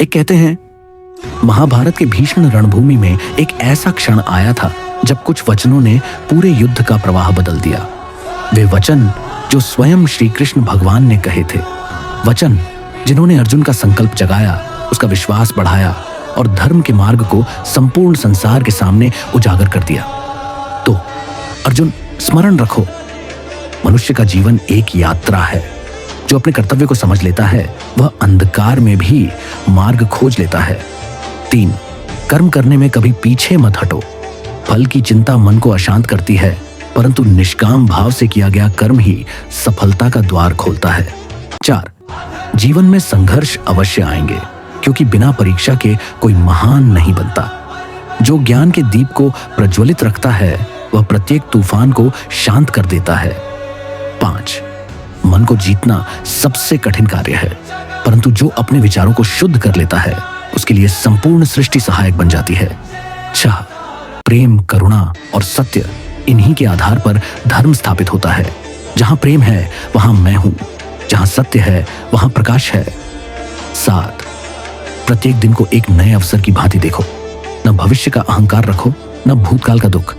एक कहते हैं, महाभारत के भीषण रणभूमि में एक ऐसा क्षण आया था जब कुछ वचनों ने पूरे युद्ध का प्रवाह बदल दिया। वे वचन जो स्वयं श्री कृष्ण भगवान ने कहे थे, वचन जिन्होंने अर्जुन का संकल्प जगाया, उसका विश्वास बढ़ाया और धर्म के मार्ग को संपूर्ण संसार के सामने उजागर कर दिया। तो अर्जुन, स्मरण रखो, मनुष्य का जीवन एक यात्रा है। जो अपने कर्तव्य को समझ लेता है वह अंधकार में भी मार्ग खोज लेता है। 3, कर्म करने में कभी पीछे मत हटो। फल की चिंता मन को अशांत करती है, परंतु निष्काम भाव से किया गया कर्म ही सफलता का द्वार खोलता है। 4, जीवन में संघर्ष अवश्य आएंगे, क्योंकि बिना परीक्षा के कोई महान नहीं बनता। जो ज्ञान के दीप को प्रज्वलित रखता है वह प्रत्येक तूफान को शांत कर देता है। 5, मन को जीतना सबसे कठिन कार्य है, परंतु जो अपने विचारों को शुद्ध कर लेता है उसके लिए संपूर्ण सृष्टि सहायक बन जाती है। 6, प्रेम, करुणा और सत्य, इन्हीं के आधार पर धर्म स्थापित होता है। जहां प्रेम है वहां मैं हूं, जहां सत्य है वहां प्रकाश है। 7, प्रत्येक दिन को एक नए अवसर की भांति देखो। न भविष्य का अहंकार रखो, न भूतकाल का दुख।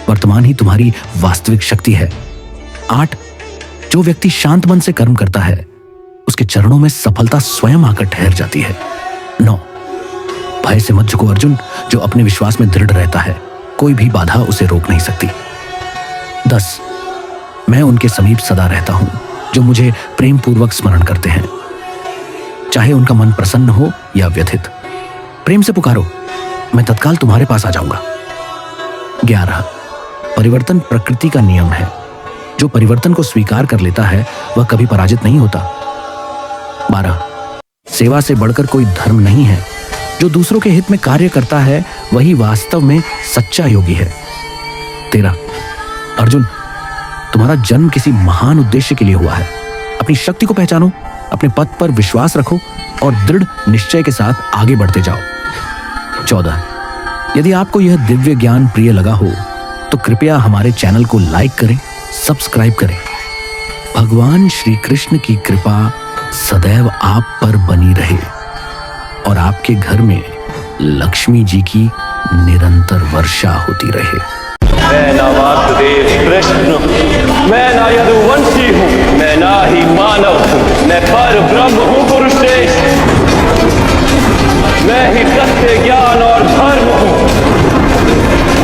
वर्तमान ही तुम्हारी वास्तविक शक्ति है। 8, जो व्यक्ति शांत मन से कर्म करता है उसके चरणों में सफलता स्वयं आकर ठहर जाती है। 9, भय से मत झुको अर्जुन, जो अपने विश्वास में दृढ़ रहता है कोई भी बाधा उसे रोक नहीं सकती। 10, मैं उनके समीप सदा रहता हूं जो मुझे प्रेम पूर्वक स्मरण करते हैं, चाहे उनका मन प्रसन्न हो या व्यथित। प्रेम से पुकारो, मैं तत्काल तुम्हारे पास आ जाऊंगा। 11, परिवर्तन प्रकृति का नियम है। जो परिवर्तन को स्वीकार कर लेता है वह कभी पराजित नहीं होता। 12, सेवा से बढ़कर कोई धर्म नहीं है। जो दूसरों के हित में कार्य करता है वही वास्तव में सच्चा योगी है। 13, अर्जुन, तुम्हारा जन्म किसी महान उद्देश्य के लिए हुआ है। अपनी शक्ति को पहचानो, अपने पथ पर विश्वास रखो और दृढ़ निश्चय के साथ आगे बढ़ते जाओ। 14, यदि आपको यह दिव्य ज्ञान प्रिय लगा हो तो कृपया हमारे चैनल को लाइक करें, सब्सक्राइब करें। भगवान श्री कृष्ण की कृपा सदैव आप पर बनी रहे और आपके घर में लक्ष्मी जी की निरंतर वर्षा होती रहे। मैं ना वासुदेव कृष्ण, मैं ना यदुवंशी हूँ, मैं ना ही मानव हूँ, मैं पर ब्रह्म हूँ पुरुषेश्वर। मैं ही सत्य, ज्ञान और धर्म हूँ।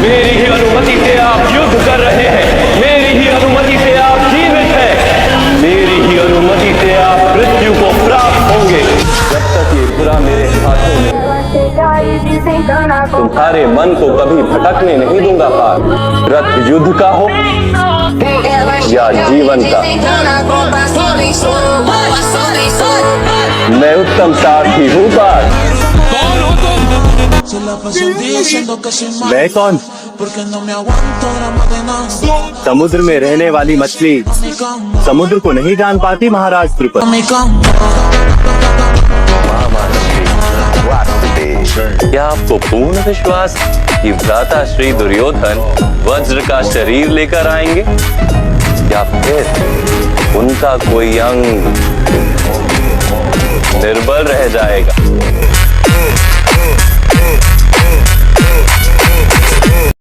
मेरी ही अनुमति से आप युद्ध कर रहे हैं, मेरी ही अनुमति से आप जीवित हैं, मेरी ही अनुमति से आप मृत्यु को प्राप्त होंगे। जब तक ये बुरा मेरे हाथों में, तुम्हारे मन को कभी भटकने नहीं दूंगा पार। रथ युद्ध का हो या जीवन का, मैं उत्तम सारथी हूँ पार। मैं कौन? समुद्र में रहने वाली मछली समुद्र को नहीं जान पाती महाराज द्रुपद। क्या आपको पूर्ण विश्वास कि भ्राता श्री दुर्योधन वज्र का शरीर लेकर आएंगे या फिर उनका कोई अंग निर्बल रह जाएगा?